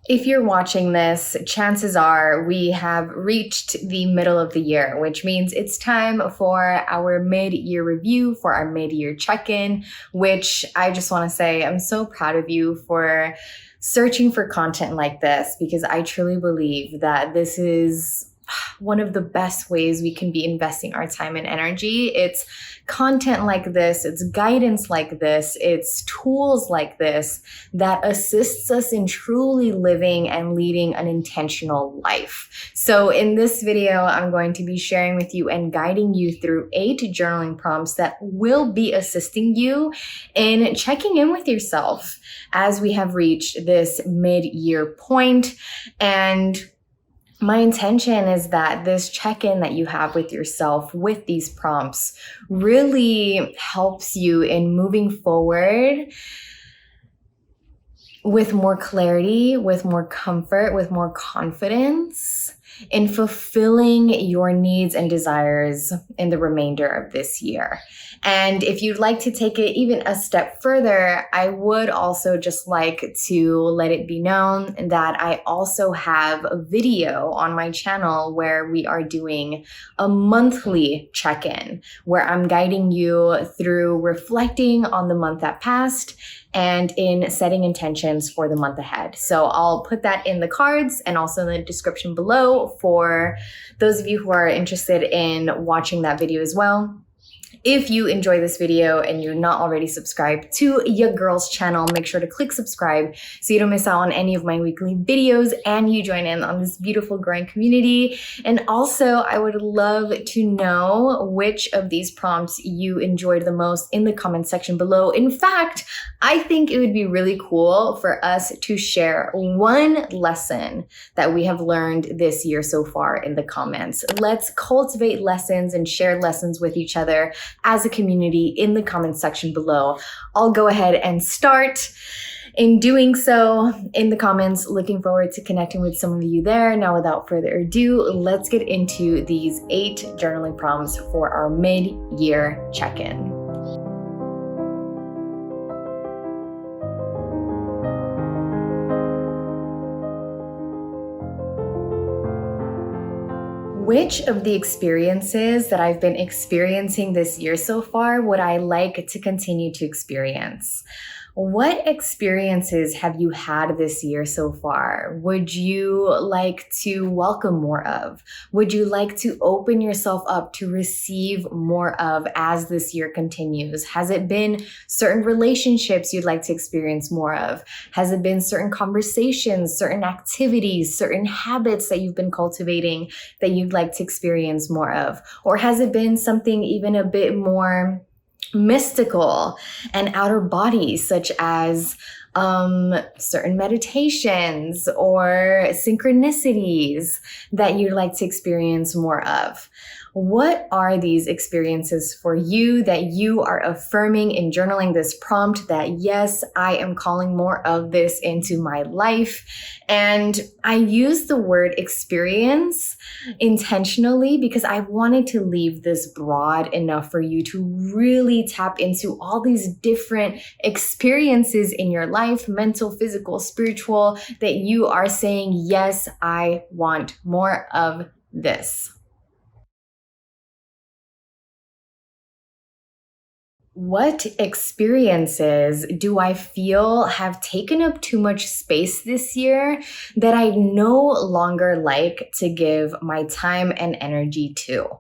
If you're watching this, chances are we have reached the middle of the year, which means it's time for our mid-year review, for our mid-year check-in, which I just want to say I'm so proud of you for searching for content like this, because I truly believe that this is one of the best ways we can be investing our time and energy. It's content like this, it's guidance like this, it's tools like this that assists us in truly living and leading an intentional life. So in this video, I'm going to be sharing with you and guiding you through 8 journaling prompts that will be assisting you in checking in with yourself as we have reached this mid-year point. And my intention is that this check-in that you have with yourself with these prompts really helps you in moving forward with more clarity, with more comfort, with more confidence in fulfilling your needs and desires in the remainder of this year. And if you'd like to take it even a step further, I would also just like to let it be known that I also have a video on my channel where we are doing a monthly check-in, where I'm guiding you through reflecting on the month that passed and in setting intentions for the month ahead. So I'll put that in the cards and also in the description below for those of you who are interested in watching that video as well. If you enjoy this video and you're not already subscribed to your girl's channel, make sure to click subscribe so you don't miss out on any of my weekly videos and you join in on this beautiful growing community. And also, I would love to know which of these prompts you enjoyed the most in the comment section below. In fact, I think it would be really cool for us to share one lesson that we have learned this year so far in the comments. Let's cultivate lessons and share lessons with each other as a community in the comment section below. I'll go ahead and start in doing so in the comments. Looking forward to connecting with some of you there. Now, without further ado, let's get into these 8 journaling prompts for our mid-year check-in. Which of the experiences that I've been experiencing this year so far would I like to continue to experience? What experiences have you had this year so far? Would you like to welcome more of? Would you like to open yourself up to receive more of as this year continues? Has it been certain relationships you'd like to experience more of? Has it been certain conversations, certain activities, certain habits that you've been cultivating that you'd like to experience more of? Or has it been something even a bit more mystical and outer body, such as certain meditations or synchronicities that you'd like to experience more of? What are these experiences for you that you are affirming in journaling this prompt that, yes, I am calling more of this into my life? And I use the word experience intentionally because I wanted to leave this broad enough for you to really tap into all these different experiences in your life, mental, physical, spiritual, that you are saying, yes, I want more of this. What experiences do I feel have taken up too much space this year that I no longer like to give my time and energy to?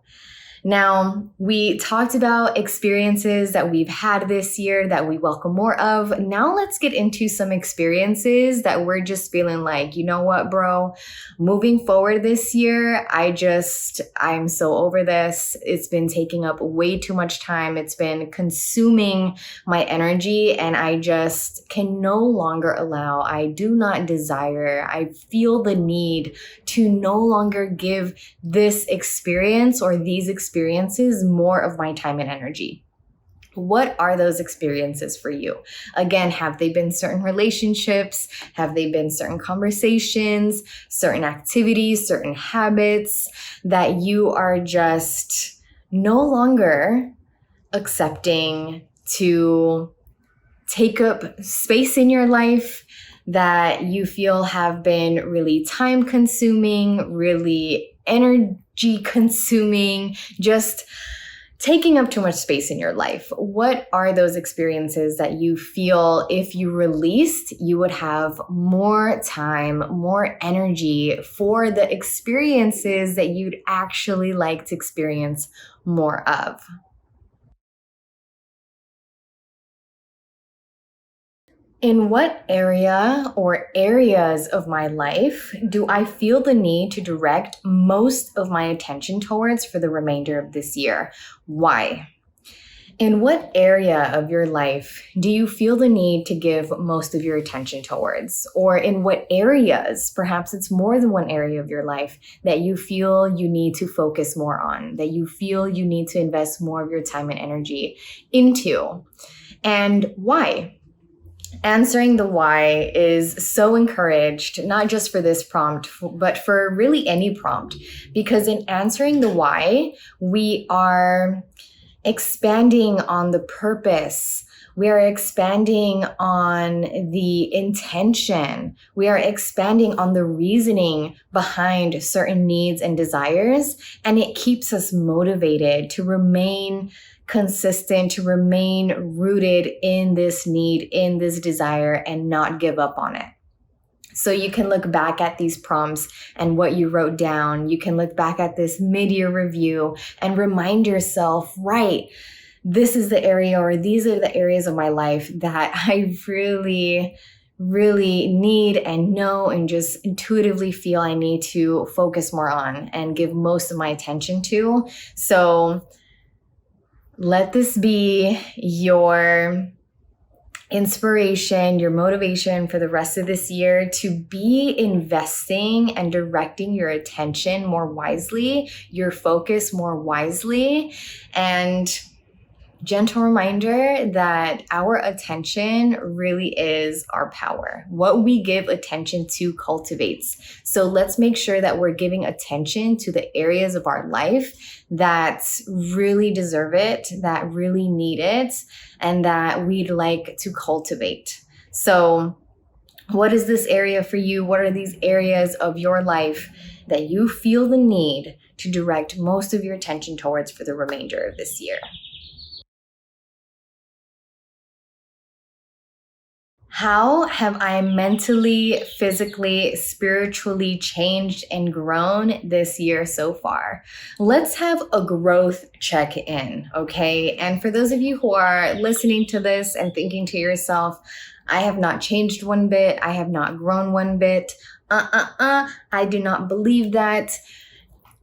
Now, we talked about experiences that we've had this year that we welcome more of. Now let's get into some experiences that we're just feeling like, you know what, bro, moving forward this year, I'm so over this. It's been taking up way too much time. It's been consuming my energy and I just can no longer allow, I do not desire, I feel the need to no longer give this experience or these experiences more of my time and energy. What are those experiences for you? Again, have they been certain relationships? Have they been certain conversations, certain activities, certain habits that you are just no longer accepting to take up space in your life, that you feel have been really time consuming, really energy consuming, just taking up too much space in your life? What are those experiences that you feel if you released, you would have more time, more energy for the experiences that you'd actually like to experience more of? In what area or areas of my life do I feel the need to direct most of my attention towards for the remainder of this year? Why? In what area of your life do you feel the need to give most of your attention towards? Or in what areas, perhaps it's more than one area of your life, that you feel you need to focus more on, that you feel you need to invest more of your time and energy into? And why? Answering the why is so encouraged, not just for this prompt, but for really any prompt, because in answering the why, we are expanding on the purpose. We are expanding on the intention. We are expanding on the reasoning behind certain needs and desires. And it keeps us motivated to remain consistent, to remain rooted in this need, in this desire, and not give up on it. So you can look back at these prompts and what you wrote down. You can look back at this mid-year review and remind yourself, right, this is the area, or these are the areas of my life that I really need and know and just intuitively feel I need to focus more on and give most of my attention to. So let this be your inspiration, your motivation for the rest of this year to be investing and directing your attention more wisely, your focus more wisely. And gentle reminder that our attention really is our power. What we give attention to cultivates. So let's make sure that we're giving attention to the areas of our life that really deserve it, that really need it, and that we'd like to cultivate. So what is this area for you? What are these areas of your life that you feel the need to direct most of your attention towards for the remainder of this year? How have I mentally, physically, spiritually changed and grown this year so far? Let's have a growth check-in, okay? And for those of you who are listening to this and thinking to yourself, I have not changed one bit, I have not grown one bit, I do not believe that.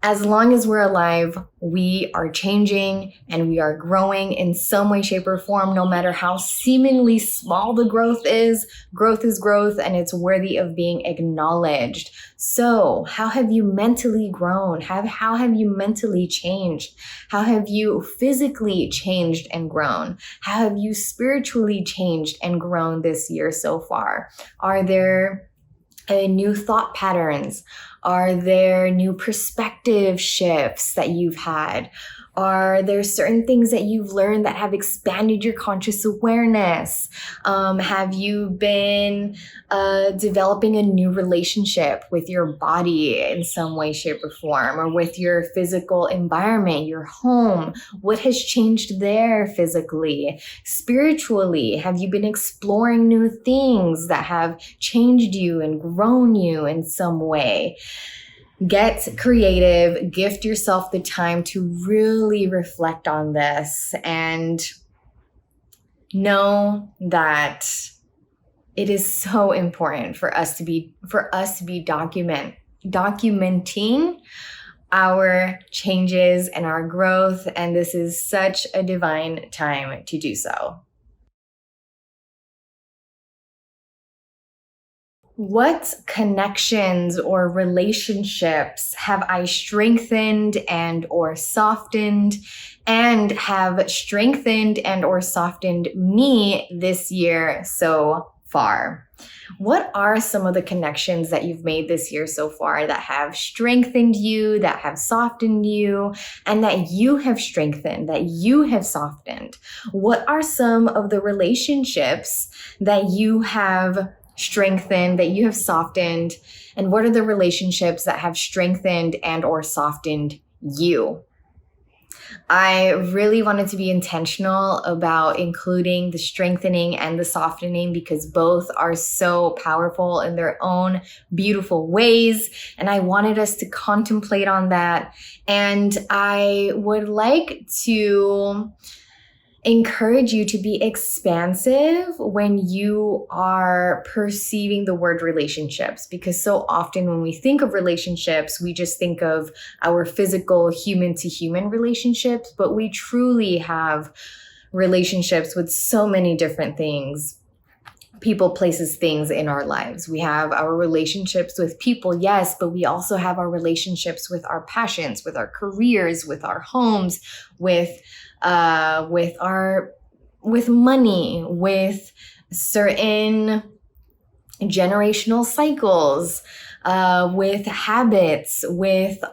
As long as we're alive, we are changing and we are growing in some way, shape, or form, no matter how seemingly small the growth is. Growth is growth and it's worthy of being acknowledged. So how have you mentally grown? How have you mentally changed? How have you physically changed and grown? How have you spiritually changed and grown this year so far? Are there new thought patterns? Are there new perspective shifts that you've had? Are there certain things that you've learned that have expanded your conscious awareness? Have you been developing a new relationship with your body in some way, shape, or form, or with your physical environment, your home? What has changed there physically? Spiritually, have you been exploring new things that have changed you and grown you in some way? Get creative, gift yourself the time to really reflect on this and know that it is so important for us to be documenting our changes and our growth, and this is such a divine time to do so. What connections or relationships have I strengthened and or softened, and have strengthened and or softened me this year so far? What are some of the connections that you've made this year so far that have strengthened you, that have softened you, and that you have strengthened, that you have softened? What are some of the relationships that you have strengthened, that you have softened, and what are the relationships that have strengthened and or softened you. I really wanted to be intentional about including the strengthening and the softening because both are so powerful in their own beautiful ways. And I wanted us to contemplate on that. And I would like to encourage you to be expansive when you are perceiving the word relationships, because so often when we think of relationships, we just think of our physical human to human relationships, but we truly have relationships with so many different things. People, places, things in our lives. We have our relationships with people, yes, but we also have our relationships with our passions, with our careers, with our homes, with money, with certain generational cycles, with habits, with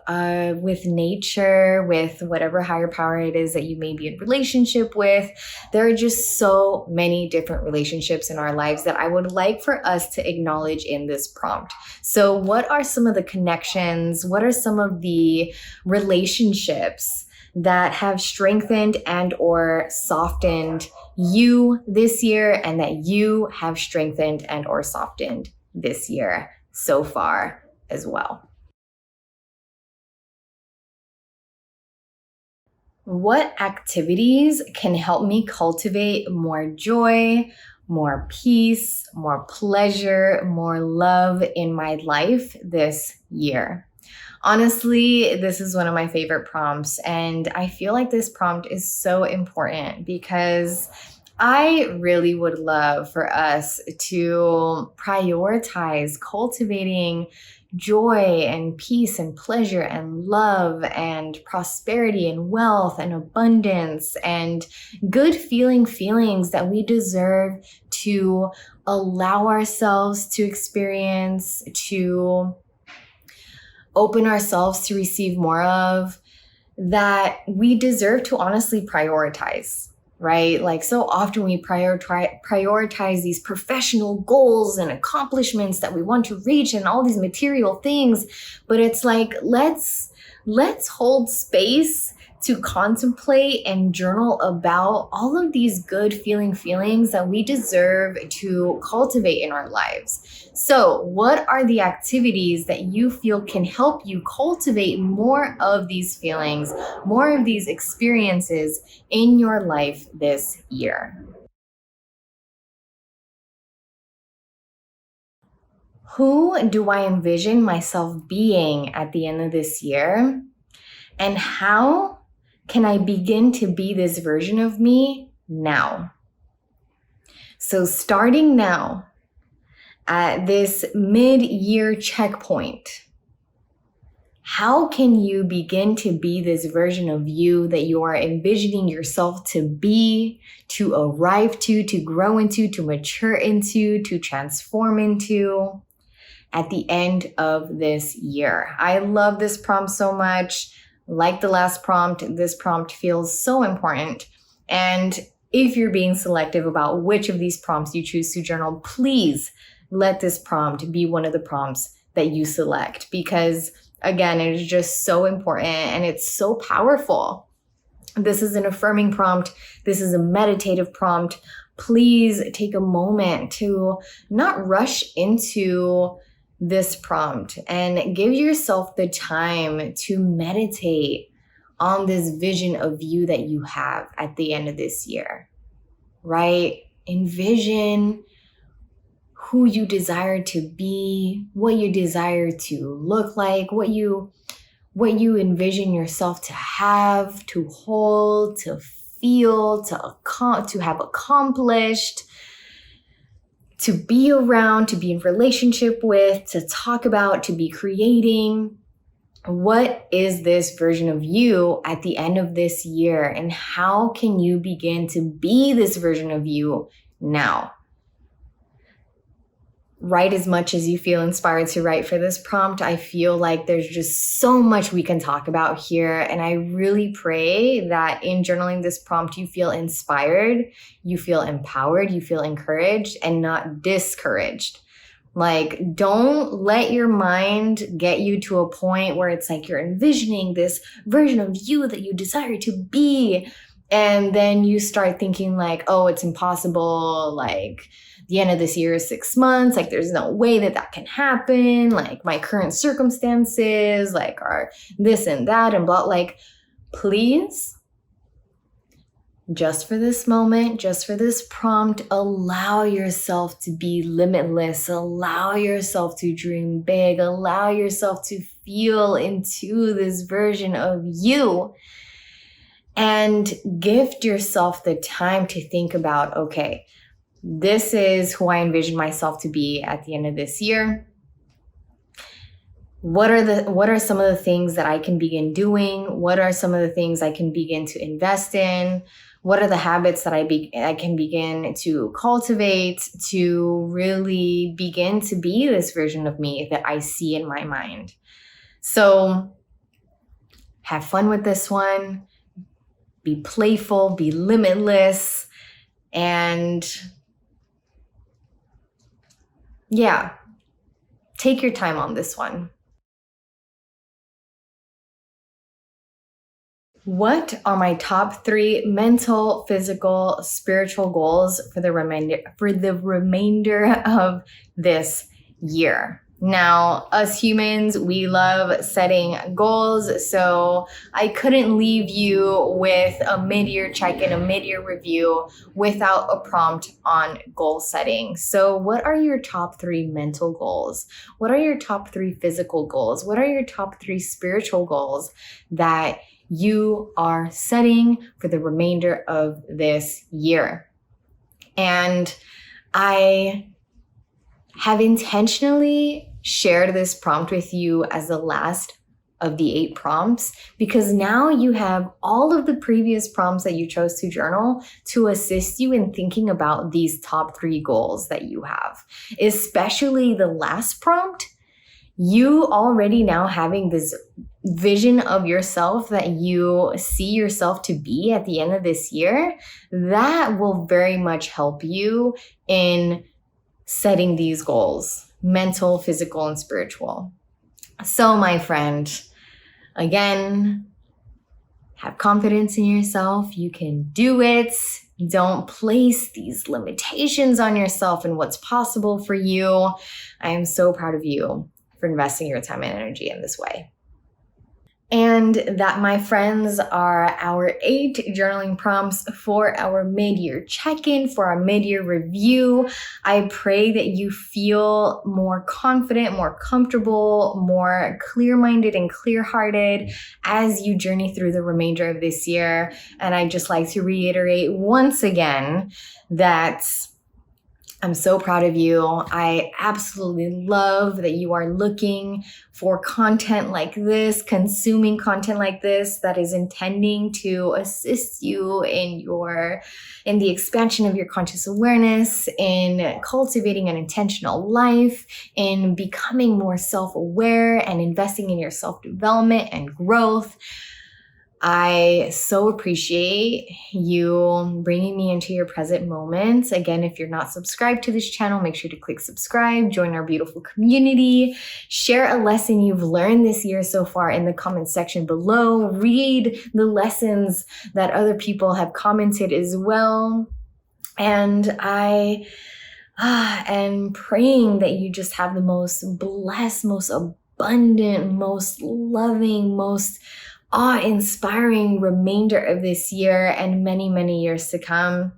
nature, with whatever higher power it is that you may be in relationship with. There are just so many different relationships in our lives that I would like for us to acknowledge in this prompt. So what are some of the connections? What are some of the relationships that have strengthened and or softened you this year, and that you have strengthened and or softened this year so far as well? What activities can help me cultivate more joy, more peace, more pleasure, more love in my life this year? Honestly, this is one of my favorite prompts, and I feel like this prompt is so important because I really would love for us to prioritize cultivating joy and peace and pleasure and love and prosperity and wealth and abundance and good feelings that we deserve to allow ourselves to experience, to open ourselves to receive more of, that we deserve to honestly prioritize, right? Like so often we prioritize these professional goals and accomplishments that we want to reach and all these material things, but it's like, let's hold space to contemplate and journal about all of these good feelings that we deserve to cultivate in our lives. So, what are the activities that you feel can help you cultivate more of these feelings, more of these experiences in your life this year? Who do I envision myself being at the end of this year? And how can I begin to be this version of me now? So, starting now at this mid-year checkpoint, how can you begin to be this version of you that you are envisioning yourself to be, to arrive to grow into, to mature into, to transform into at the end of this year? I love this prompt so much. Like the last prompt, this prompt feels so important. And if you're being selective about which of these prompts you choose to journal, please let this prompt be one of the prompts that you select, because again, it is just so important and it's so powerful. This is an affirming prompt. This is a meditative prompt. Please take a moment to not rush into this prompt and give yourself the time to meditate on this vision of you that you have at the end of this year, right? Envision who you desire to be, what you desire to look like, what you envision yourself to have, to hold, to feel, to have accomplished, to be around, to be in relationship with, to talk about, to be creating. What is this version of you at the end of this year? And how can you begin to be this version of you now? Write as much as you feel inspired to write for this prompt. I feel like there's just so much we can talk about here. And I really pray that in journaling this prompt, you feel inspired, you feel empowered, you feel encouraged, and not discouraged. Like, don't let your mind get you to a point where it's like you're envisioning this version of you that you desire to be. And then you start thinking like, oh, it's impossible. Like, the end of this year is 6 months. Like, there's no way that that can happen. Like, my current circumstances, like, are this and that and blah. Like, please, just for this moment, just for this prompt, allow yourself to be limitless. Allow yourself to dream big. Allow yourself to feel into this version of you. And gift yourself the time to think about, okay, this is who I envision myself to be at the end of this year. What are some of the things that I can begin doing? What are some of the things I can begin to invest in? What are the habits that I can begin to cultivate to really begin to be this version of me that I see in my mind? So have fun with this one. Be playful, be limitless, and yeah, take your time on this one. What are my top 3 mental, physical, spiritual goals for the remainder of this year? Now, us humans, we love setting goals, so I couldn't leave you with a mid-year check-in, a mid-year review without a prompt on goal setting. So what are your top 3 mental goals? What are your top 3 physical goals? What are your top 3 spiritual goals that you are setting for the remainder of this year? And I have intentionally shared this prompt with you as the last of the 8 prompts because now you have all of the previous prompts that you chose to journal to assist you in thinking about these top 3 goals that you have. Especially the last prompt, you already now having this vision of yourself that you see yourself to be at the end of this year, that will very much help you in setting these goals, mental, physical, and spiritual. So, my friend, again, have confidence in yourself. You can do it. Don't place these limitations on yourself and what's possible for you. I am so proud of you for investing your time and energy in this way. And that, my friends, are our 8 journaling prompts for our mid-year check-in, for our mid-year review. I pray that you feel more confident, more comfortable, more clear-minded and clear-hearted as you journey through the remainder of this year. And I'd just like to reiterate once again that I'm so proud of you. I absolutely love that you are looking for content like this, consuming content like this that is intending to assist you in the expansion of your conscious awareness, in cultivating an intentional life, in becoming more self-aware and investing in your self-development and growth. I so appreciate you bringing me into your present moment. Again, if you're not subscribed to this channel, make sure to click subscribe, join our beautiful community, share a lesson you've learned this year so far in the comment section below, read the lessons that other people have commented as well. And I am praying that you just have the most blessed, most abundant, most loving, most awe-inspiring remainder of this year and many, many years to come.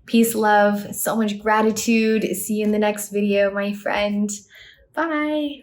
Peace, love, so much gratitude. See you in the next video, my friend. Bye.